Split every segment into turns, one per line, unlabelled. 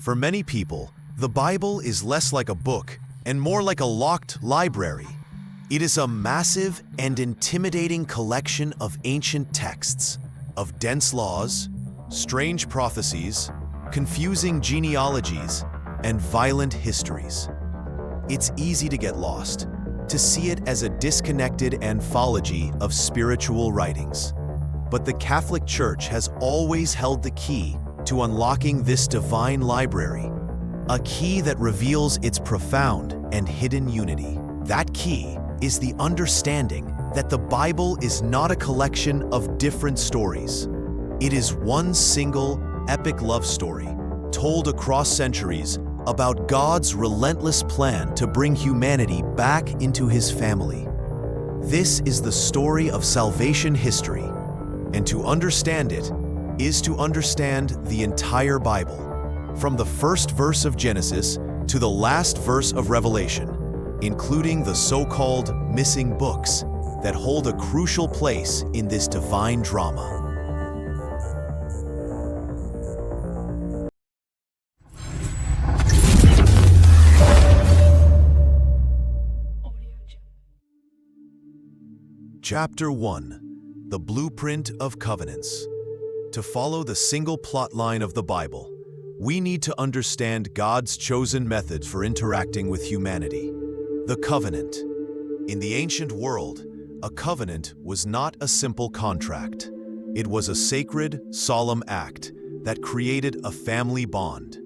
For many people, the Bible is less like a book and more like a locked library. It is a massive and intimidating collection of ancient texts, of dense laws, strange prophecies, confusing genealogies, and violent histories. It's easy to get lost, to see it as a disconnected anthology of spiritual writings. But the Catholic Church has always held the key to unlocking this divine library, a key that reveals its profound and hidden unity. That key is the understanding that the Bible is not a collection of different stories. It is one single, epic love story, told across centuries about God's relentless plan to bring humanity back into His family. This is the story of salvation history, and to understand it is to understand the entire Bible, from the first verse of Genesis to the last verse of Revelation, including the so-called missing books that hold a crucial place in this divine drama. Chapter 1. The Blueprint of Covenants. To follow the single plot line of the Bible, we need to understand God's chosen method for interacting with humanity, the covenant. In the ancient world, a covenant was not a simple contract. It was a sacred, solemn act that created a family bond.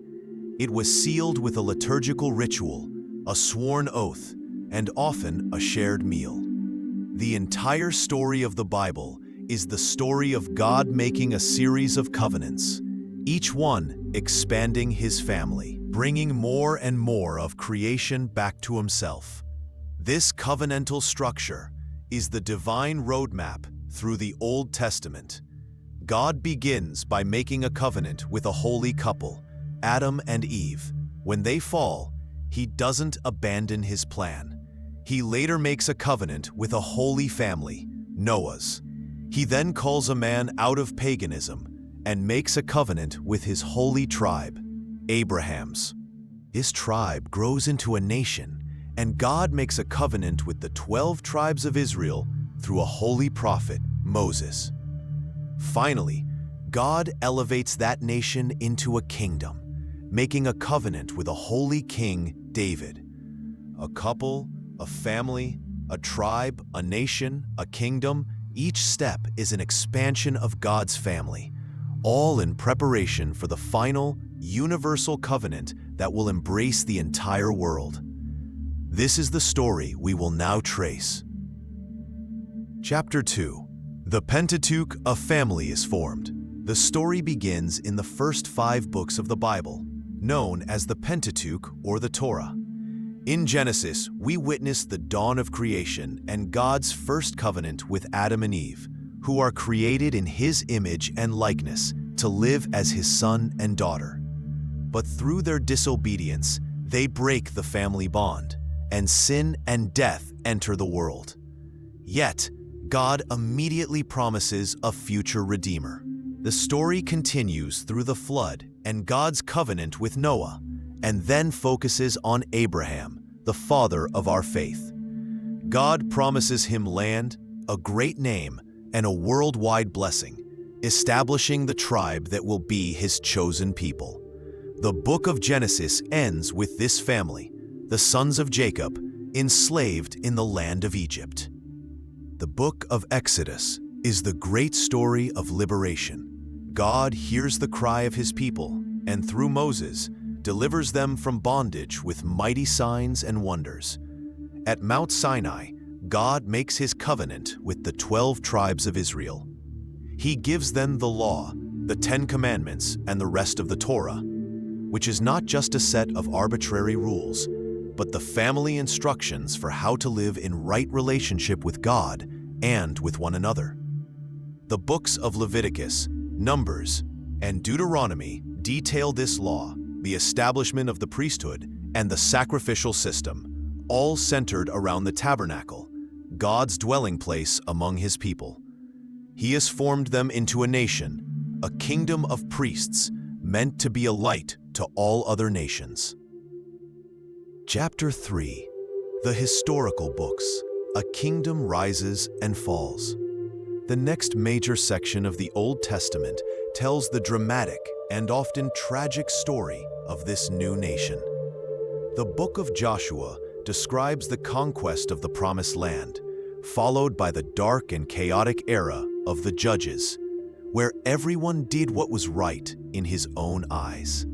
It was sealed with a liturgical ritual, a sworn oath, and often a shared meal. The entire story of the Bible is the story of God making a series of covenants, each one expanding His family, bringing more and more of creation back to Himself. This covenantal structure is the divine roadmap through the Old Testament. God begins by making a covenant with a holy couple, Adam and Eve. When they fall, He doesn't abandon His plan. He later makes a covenant with a holy family, Noah's. He then calls a man out of paganism and makes a covenant with his holy tribe, Abraham's. His tribe grows into a nation, and God makes a covenant with the 12 tribes of Israel through a holy prophet, Moses. Finally, God elevates that nation into a kingdom, making a covenant with a holy king, David. A couple, a family, a tribe, a nation, a kingdom, each step is an expansion of God's family, all in preparation for the final, universal covenant that will embrace the entire world. This is the story we will now trace. Chapter 2. The Pentateuch, a family is formed. The story begins in the first 5 books of the Bible, known as the Pentateuch or the Torah. In Genesis, we witness the dawn of creation and God's first covenant with Adam and Eve, who are created in His image and likeness to live as His son and daughter. But through their disobedience, they break the family bond, and sin and death enter the world. Yet, God immediately promises a future Redeemer. The story continues through the flood and God's covenant with Noah, and then focuses on Abraham, the father of our faith. God promises him land, a great name, and a worldwide blessing, establishing the tribe that will be His chosen people. The book of Genesis ends with this family, the sons of Jacob, enslaved in the land of Egypt. The book of Exodus is the great story of liberation. God hears the cry of His people, and through Moses, delivers them from bondage with mighty signs and wonders. At Mount Sinai, God makes His covenant with the 12 tribes of Israel. He gives them the law, the 10 Commandments, and the rest of the Torah, which is not just a set of arbitrary rules, but the family instructions for how to live in right relationship with God and with one another. The books of Leviticus, Numbers, and Deuteronomy detail this law, the establishment of the priesthood, and the sacrificial system, all centered around the tabernacle, God's dwelling place among His people. He has formed them into a nation, a kingdom of priests, meant to be a light to all other nations. Chapter 3. The Historical Books. A Kingdom Rises and Falls. The next major section of the Old Testament tells the dramatic and often tragic story of this new nation. The book of Joshua describes the conquest of the Promised Land, followed by the dark and chaotic era of the Judges, where everyone did what was right in his own eyes.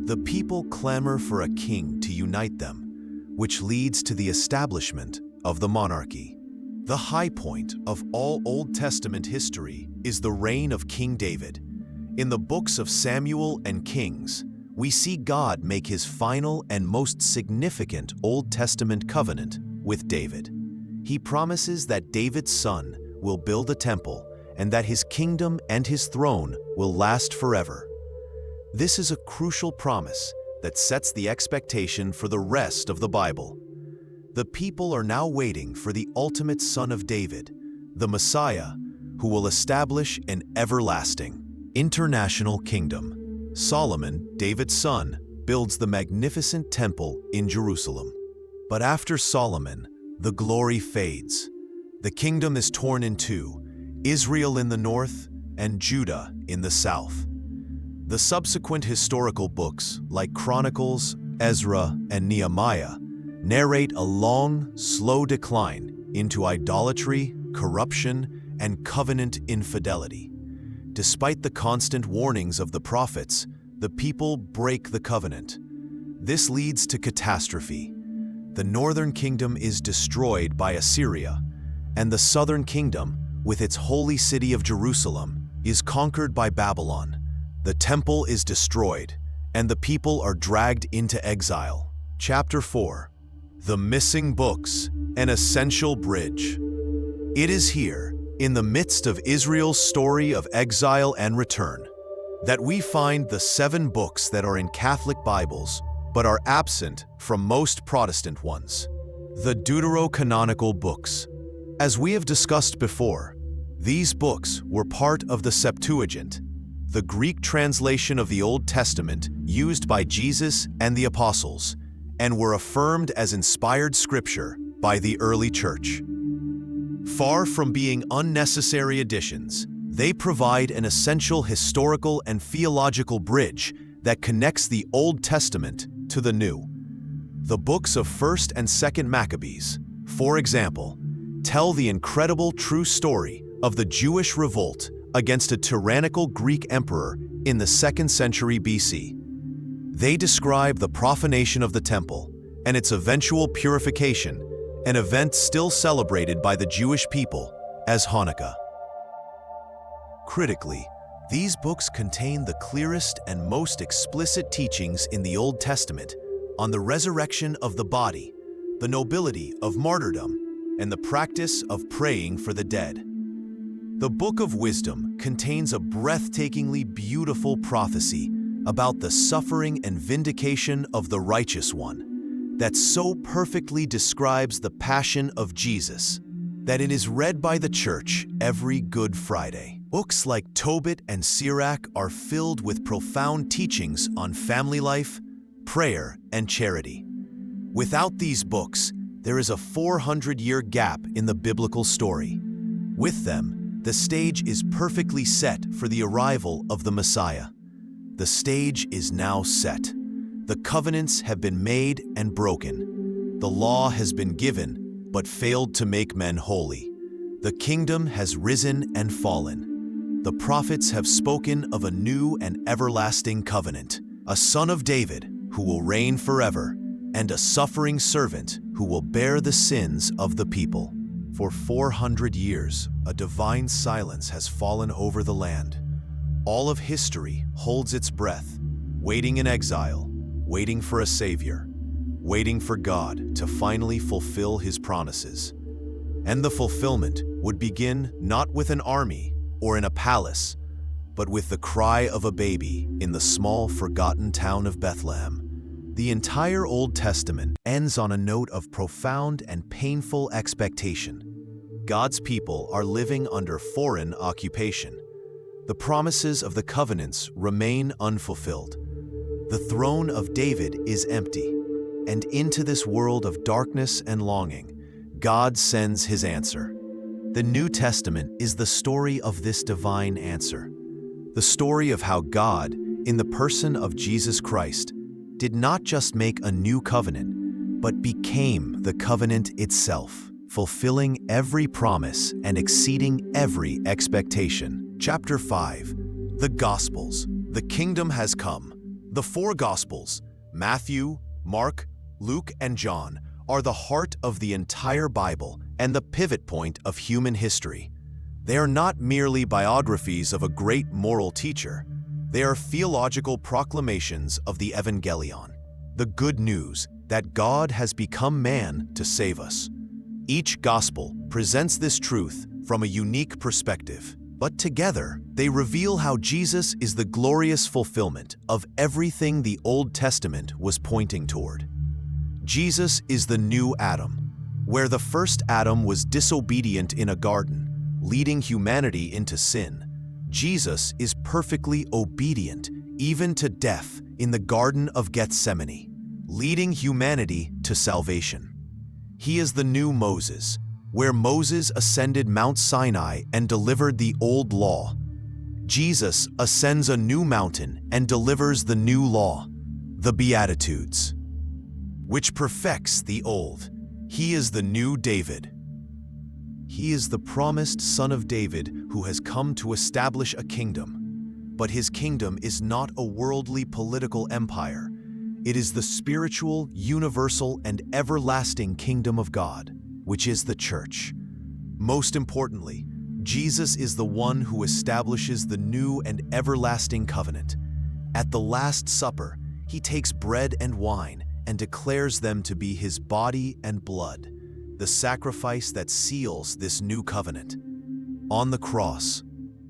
The people clamor for a king to unite them, which leads to the establishment of the monarchy. The high point of all Old Testament history is the reign of King David. In the books of Samuel and Kings, we see God make his final and most significant Old Testament covenant with David. He promises that David's son will build a temple and that his kingdom and his throne will last forever. This is a crucial promise that sets the expectation for the rest of the Bible. The people are now waiting for the ultimate Son of David, the Messiah, who will establish an everlasting, international kingdom. Solomon, David's son, builds the magnificent temple in Jerusalem. But after Solomon, the glory fades. The kingdom is torn in two, Israel in the north and Judah in the south. The subsequent historical books, like Chronicles, Ezra, and Nehemiah, narrate a long, slow decline into idolatry, corruption, and covenant infidelity. Despite the constant warnings of the prophets, the people break the covenant. This leads to catastrophe. The northern kingdom is destroyed by Assyria, and the southern kingdom, with its holy city of Jerusalem, is conquered by Babylon. The temple is destroyed, and the people are dragged into exile. Chapter 4. The Missing Books, an Essential Bridge. It is here, in the midst of Israel's story of exile and return, that we find the 7 books that are in Catholic Bibles but are absent from most Protestant ones. The Deuterocanonical books. As we have discussed before, these books were part of the Septuagint, the Greek translation of the Old Testament used by Jesus and the Apostles, and were affirmed as inspired scripture by the early church. Far from being unnecessary additions, they provide an essential historical and theological bridge that connects the Old Testament to the New. The books of 1st and 2nd Maccabees, for example, tell the incredible true story of the Jewish revolt against a tyrannical Greek emperor in the 2nd century BC. They describe the profanation of the temple and its eventual purification, an event still celebrated by the Jewish people as Hanukkah. Critically, these books contain the clearest and most explicit teachings in the Old Testament on the resurrection of the body, the nobility of martyrdom, and the practice of praying for the dead. The Book of Wisdom contains a breathtakingly beautiful prophecy about the suffering and vindication of the Righteous One that so perfectly describes the passion of Jesus that it is read by the Church every Good Friday. Books like Tobit and Sirach are filled with profound teachings on family life, prayer, and charity. Without these books, there is a 400-year gap in the biblical story. With them, the stage is perfectly set for the arrival of the Messiah. The stage is now set. The covenants have been made and broken. The law has been given, but failed to make men holy. The kingdom has risen and fallen. The prophets have spoken of a new and everlasting covenant, a son of David who will reign forever, and a suffering servant who will bear the sins of the people. For 400 years, a divine silence has fallen over the land. All of history holds its breath, waiting in exile, waiting for a savior, waiting for God to finally fulfill his promises. And the fulfillment would begin not with an army or in a palace, but with the cry of a baby in the small, forgotten town of Bethlehem. The entire Old Testament ends on a note of profound and painful expectation. God's people are living under foreign occupation. The promises of the covenants remain unfulfilled. The throne of David is empty, and into this world of darkness and longing, God sends his answer. The New Testament is the story of this divine answer. The story of how God, in the person of Jesus Christ, did not just make a new covenant, but became the covenant itself, fulfilling every promise and exceeding every expectation. Chapter 5. The Gospels. The Kingdom has come. The four Gospels, Matthew, Mark, Luke, and John, are the heart of the entire Bible and the pivot point of human history. They are not merely biographies of a great moral teacher. They are theological proclamations of the Evangelion, the good news that God has become man to save us. Each gospel presents this truth from a unique perspective, but together they reveal how Jesus is the glorious fulfillment of everything the Old Testament was pointing toward. Jesus is the new Adam. Where the first Adam was disobedient in a garden, leading humanity into sin, Jesus is perfectly obedient, even to death, in the Garden of Gethsemane, leading humanity to salvation. He is the new Moses. Where Moses ascended Mount Sinai and delivered the old law, Jesus ascends a new mountain and delivers the new law, the Beatitudes, which perfects the old. He is the new David. He is the promised son of David who has come to establish a kingdom. But his kingdom is not a worldly political empire. It is the spiritual, universal, and everlasting kingdom of God, which is the church. Most importantly, Jesus is the one who establishes the new and everlasting covenant. At the Last Supper, he takes bread and wine and declares them to be his body and blood, the sacrifice that seals this new covenant. On the cross,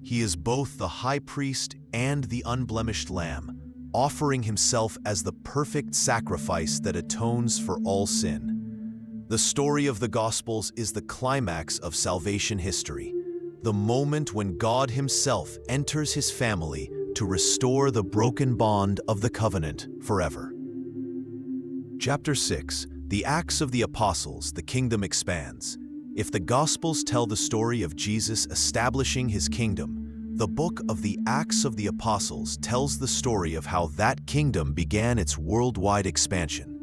he is both the high priest and the unblemished lamb, offering himself as the perfect sacrifice that atones for all sin. The story of the Gospels is the climax of salvation history, the moment when God himself enters his family to restore the broken bond of the covenant forever. Chapter 6. The Acts of the Apostles, the Kingdom expands. If the Gospels tell the story of Jesus establishing his kingdom, the book of the Acts of the Apostles tells the story of how that kingdom began its worldwide expansion.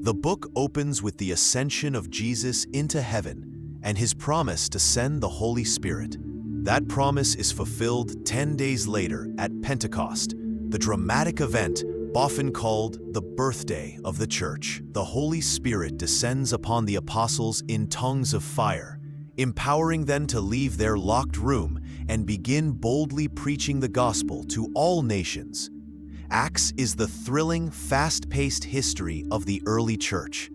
The book opens with the ascension of Jesus into heaven and his promise to send the Holy Spirit. That promise is fulfilled 10 days later at Pentecost, the dramatic event often called the birthday of the church. The Holy Spirit descends upon the apostles in tongues of fire, empowering them to leave their locked room and begin boldly preaching the gospel to all nations. Acts is the thrilling, fast-paced history of the early church.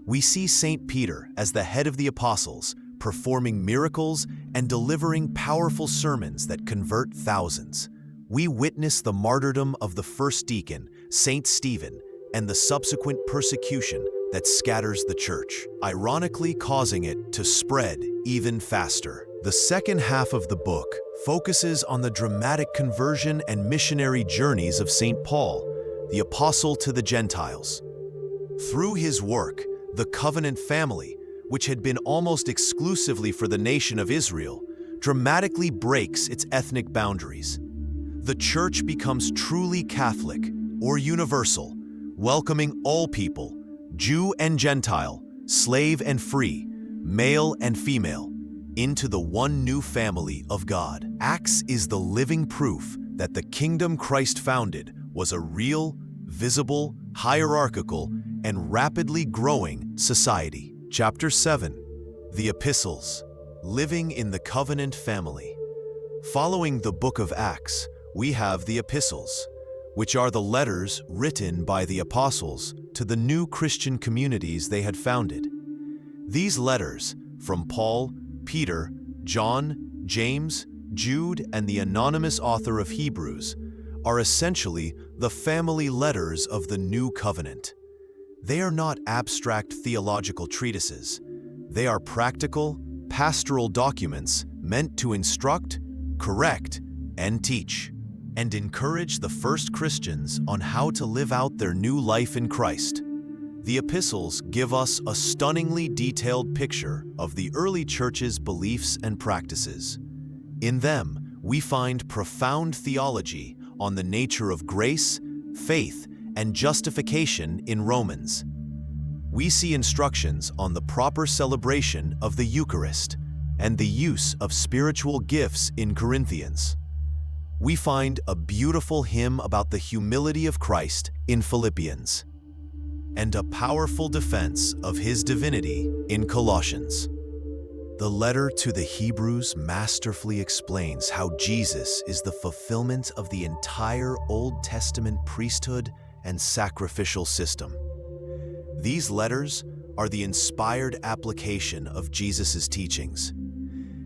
We see St. Peter as the head of the apostles, performing miracles and delivering powerful sermons that convert thousands. We witness the martyrdom of the first deacon, St. Stephen, and the subsequent persecution that scatters the church, ironically causing it to spread even faster. The second half of the book focuses on the dramatic conversion and missionary journeys of St. Paul, the apostle to the Gentiles. Through his work, the covenant family, which had been almost exclusively for the nation of Israel, dramatically breaks its ethnic boundaries. The church becomes truly Catholic or universal, welcoming all people, Jew and Gentile, slave and free, male and female, into the one new family of God. Acts is the living proof that the kingdom Christ founded was a real, visible, hierarchical, and rapidly growing society. Chapter 7. The Epistles. Living in the Covenant Family. Following the book of Acts, we have the epistles, which are the letters written by the apostles to the new Christian communities they had founded. These letters, from Paul, Peter, John, James, Jude, and the anonymous author of Hebrews, are essentially the family letters of the new covenant. They are not abstract theological treatises. They are practical, pastoral documents meant to instruct, correct, and teach. and encourage the first Christians on how to live out their new life in Christ. The epistles give us a stunningly detailed picture of the early church's beliefs and practices. In them, we find profound theology on the nature of grace, faith, and justification in Romans. We see instructions on the proper celebration of the Eucharist and the use of spiritual gifts in Corinthians. We find a beautiful hymn about the humility of Christ in Philippians, and a powerful defense of his divinity in Colossians. The letter to the Hebrews masterfully explains how Jesus is the fulfillment of the entire Old Testament priesthood and sacrificial system. These letters are the inspired application of Jesus' teachings.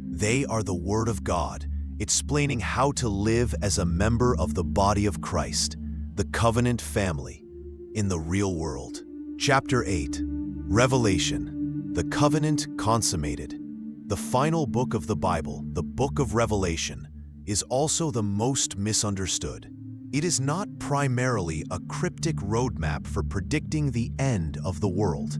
They are the Word of God, explaining how to live as a member of the body of Christ, the covenant family, in the real world. Chapter 8, Revelation, the covenant consummated. The final book of the Bible, the book of Revelation, is also the most misunderstood. It is not primarily a cryptic roadmap for predicting the end of the world.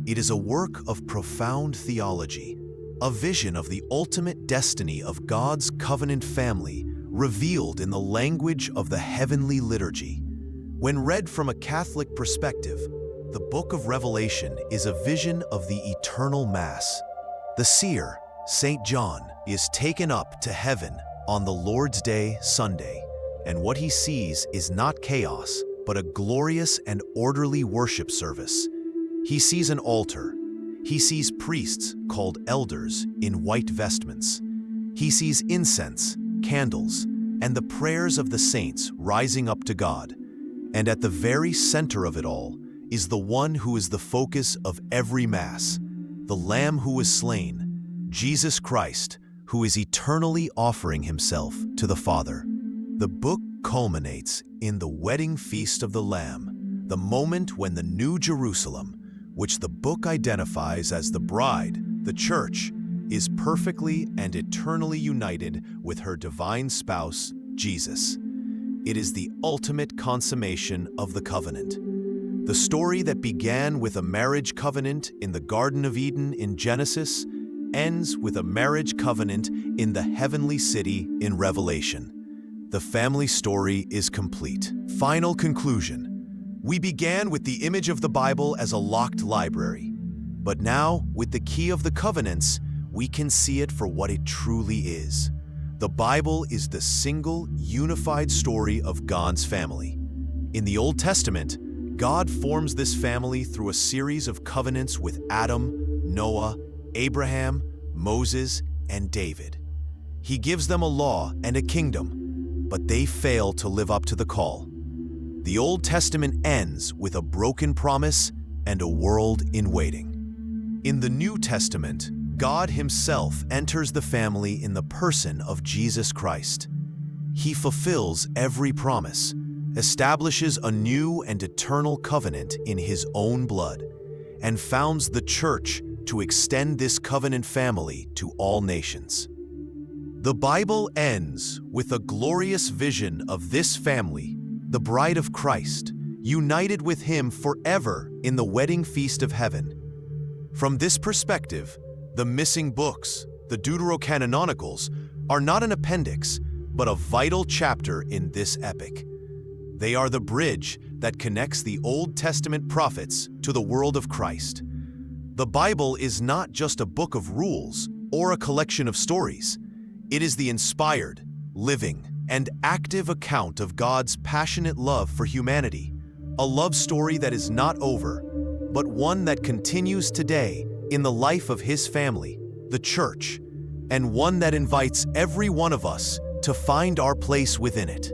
It is a work of profound theology, a vision of the ultimate destiny of God's covenant family revealed in the language of the heavenly liturgy. When read from a Catholic perspective, the book of Revelation is a vision of the eternal Mass. The seer, St. John, is taken up to heaven on the Lord's Day, Sunday, and what he sees is not chaos, but a glorious and orderly worship service. He sees an altar. He sees priests called elders in white vestments. He sees incense, candles, and the prayers of the saints rising up to God. And at the very center of it all is the one who is the focus of every Mass, the Lamb who was slain, Jesus Christ, who is eternally offering himself to the Father. The book culminates in the wedding feast of the Lamb, the moment when the New Jerusalem, which the book identifies as the bride, the Church, is perfectly and eternally united with her divine spouse, Jesus. It is the ultimate consummation of the covenant. The story that began with a marriage covenant in the Garden of Eden in Genesis ends with a marriage covenant in the heavenly city in Revelation. The family story is complete. Final conclusion. We began with the image of the Bible as a locked library, but now, with the key of the covenants, we can see it for what it truly is. The Bible is the single, unified story of God's family. In the Old Testament, God forms this family through a series of covenants with Adam, Noah, Abraham, Moses, and David. He gives them a law and a kingdom, but they fail to live up to the call. The Old Testament ends with a broken promise and a world in waiting. In the New Testament, God himself enters the family in the person of Jesus Christ. He fulfills every promise, establishes a new and eternal covenant in his own blood, and founds the Church to extend this covenant family to all nations. The Bible ends with a glorious vision of this family, the bride of Christ, united with him forever in the wedding feast of heaven. From this perspective, the missing books, the Deuterocanonicals, are not an appendix, but a vital chapter in this epic. They are the bridge that connects the Old Testament prophets to the world of Christ. The Bible is not just a book of rules or a collection of stories. It is the inspired, living, and active account of God's passionate love for humanity, a love story that is not over, but one that continues today in the life of his family, the Church, and one that invites every one of us to find our place within it.